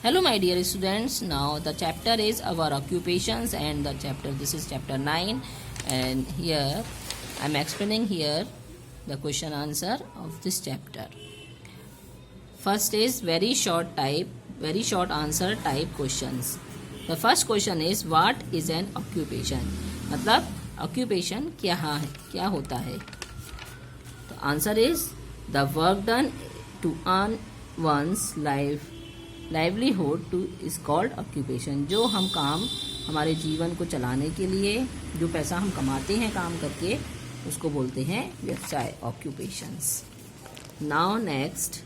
Hello my dear students, now the chapter is our occupations and this is chapter 9, and here I am explaining here the question answer of this chapter. First is very short answer type questions. The first question is what is an occupation? मतलब occupation क्या होता है? The answer is the work done to earn one's livelihood to is called occupation. जो हम काम हमारे जीवन को चलाने के लिए जो पैसा हम कमाते हैं काम करके उसको बोलते हैं व्यवसाय, occupations. Now next,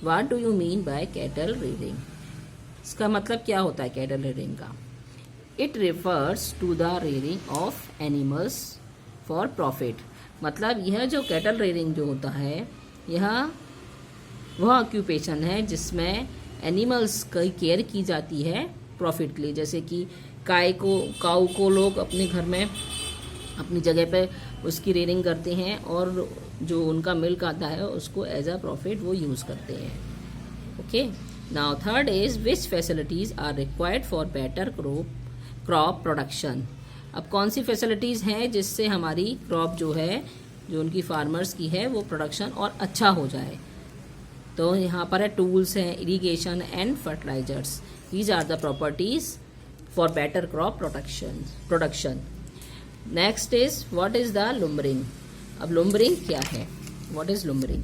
what do you mean by cattle rearing? इसका मतलब क्या होता है cattle rearing का? It refers to the rearing of animals for profit. मतलब यह जो cattle rearing जो होता है यह वह ऑक्यूपेशन है जिसमें एनिमल्स की केयर की जाती है प्रॉफिट के लिए. जैसे कि काऊ को लोग अपने घर में अपनी जगह पे उसकी रेयरिंग करते हैं और जो उनका मिल्क आता है उसको एज अ प्रॉफिट वो यूज़ करते हैं. Okay, now third is which facilities are required for better crop production. अब कौन सी फैसिलिटीज़ हैं जिससे हमारी क्रॉप जो है जो उनकी फार्मर्स की है वो प्रोडक्शन और अच्छा हो जाए. तो यहाँ पर है टूल्स हैं, irrigation and fertilisers. These are the properties for better crop production. Next is what is the lumbering. अब लुम्बरिंग क्या है? What is lumbering?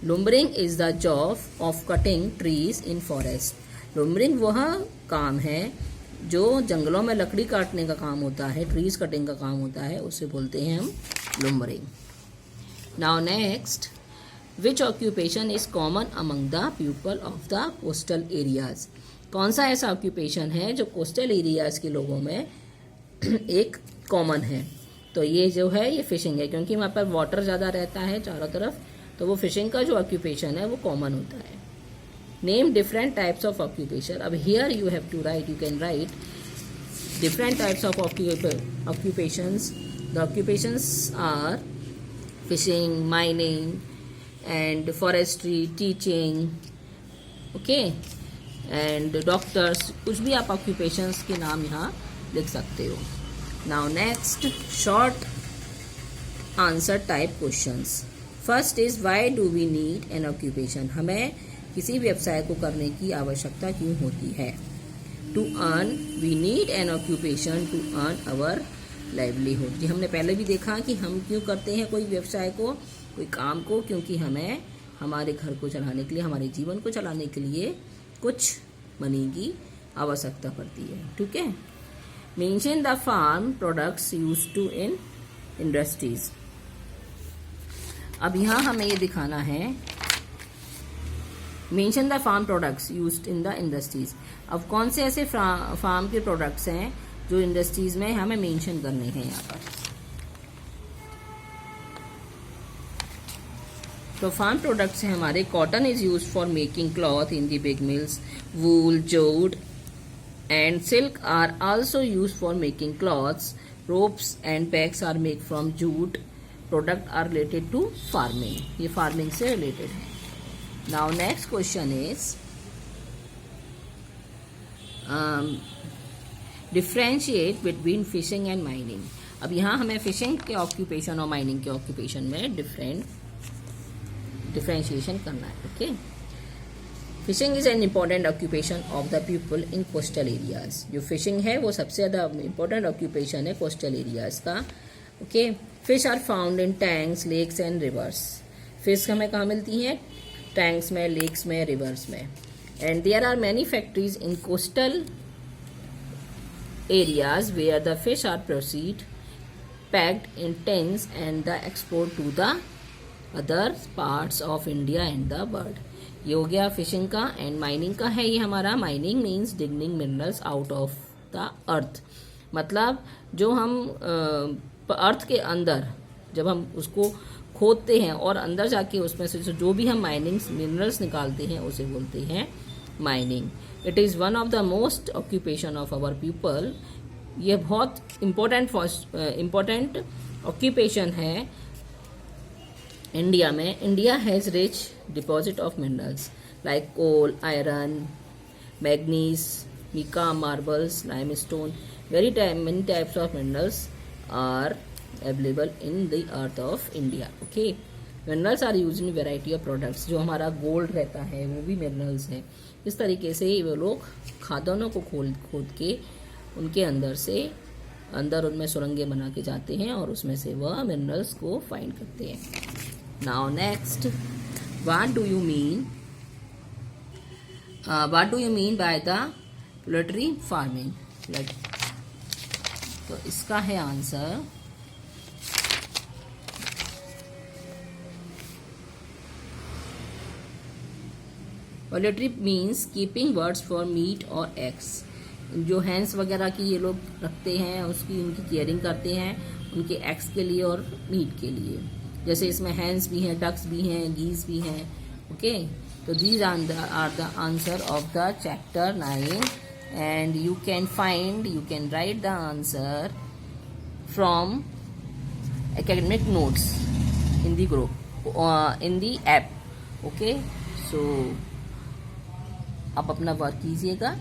Lumbering is the job of cutting trees in forest. Lumbering वह काम है जो जंगलों में लकड़ी काटने का काम होता है, ट्रीज कटिंग का काम होता है, उसे बोलते हैं हम लुम्बरिंग. Now next, which occupation is common among the people of the coastal areas. कौन सा ऐसा ऑक्यूपेशन है जो कोस्टल एरियाज के लोगों में एक कॉमन है? तो ये जो है ये फिशिंग है, क्योंकि वहाँ पर वाटर ज़्यादा रहता है चारों तरफ, तो वो फिशिंग का जो ऑक्यूपेशन है वो कॉमन होता है. Name different types of occupation. अब here you have to write, you can write different types of occupations. The occupations are fishing, mining and forestry, teaching, okay, and doctors. कुछ भी आप occupations के नाम यहाँ लिख सकते हो. Now next, short answer type questions. First is why do we need an occupation. हमें किसी व्यवसाय को करने की आवश्यकता क्यों होती है? To earn, we need an occupation to earn our livelihood. जी हमने पहले भी देखा कि हम क्यों करते हैं कोई व्यवसाय को, कोई काम को, क्योंकि हमें हमारे घर को चलाने के लिए, हमारे जीवन को चलाने के लिए कुछ मनी की आवश्यकता पड़ती है. ठीक है. Mention the farm products used to in industries. अब यहाँ हमें ये दिखाना है mention the farm products used in the industries. अब कौन से ऐसे फार्म के प्रोडक्ट्स हैं जो इंडस्ट्रीज में हमें मेंशन करने हैं यहाँ पर. तो फार्म प्रोडक्ट्स हैं हमारे. Cotton is used for making cloth in the big mills. Wool, jute and silk are also used for making clothes. Ropes and bags are made from jute. Product are related to farming. ये farming से related है. Now next question is differentiate between fishing and mining. अब यहाँ हमें fishing के occupation और mining के occupation में डिफ्रेंशिएशन करना है. Okay. Fishing is an important occupation of the people in coastal areas. जो फिशिंग है वो सबसे ज़्यादा इम्पोर्टेंट ऑक्यूपेशन है कोस्टल एरियाज का. Okay. Fish are found in tanks, lakes and rivers. Fish हमें कहाँ मिलती हैं? टैंक्स में, लेक्स में, रिवर्स में. And there are many factories in coastal areas where the fish are processed, packed in tins and the export to the other parts of India and the world. ये हो गया fishing का. And mining का है ये हमारा. Mining means digging minerals out of the earth. मतलब जो हम अर्थ के अंदर जब हम उसको खोदते हैं और अंदर जाके उसमें से जो भी हम माइनिंग मिनरल्स निकालते हैं उसे बोलते हैं mining. It is one of the most occupation of our people. ये बहुत इम्पोर्टेंट ऑक्यूपेशन है इंडिया में. India has rich deposit of minerals like coal, iron, manganese, mica, marbles, limestone. Many types of minerals are available in the earth of India. Okay, minerals are used in variety of products. जो हमारा gold रहता है वो भी minerals है. इस तरीके से वो लोग खादानों को खोद के उनके अंदर उनमें सुरंगें बना के जाते हैं और उसमें से वह मिनरल्स को फाइंड करते हैं. Now next, what do you mean by the poultry farming. तो इसका है answer poultry means keeping birds for meet और एग्स. जो हैंस वगैरह की ये लोग रखते हैं उनकी केयरिंग करते हैं उनके एग्स के लिए और मीट के लिए. जैसे इसमें हैंस भी हैं, डक्स भी हैं, गीज भी हैं. ओके, तो these are the answer of the chapter 9 and you can write the answer from academic notes in the group in the app. Okay, so आप अपना वर्क कीजिएगा,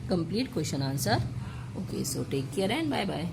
complete question answer. Okay, so take care and bye bye.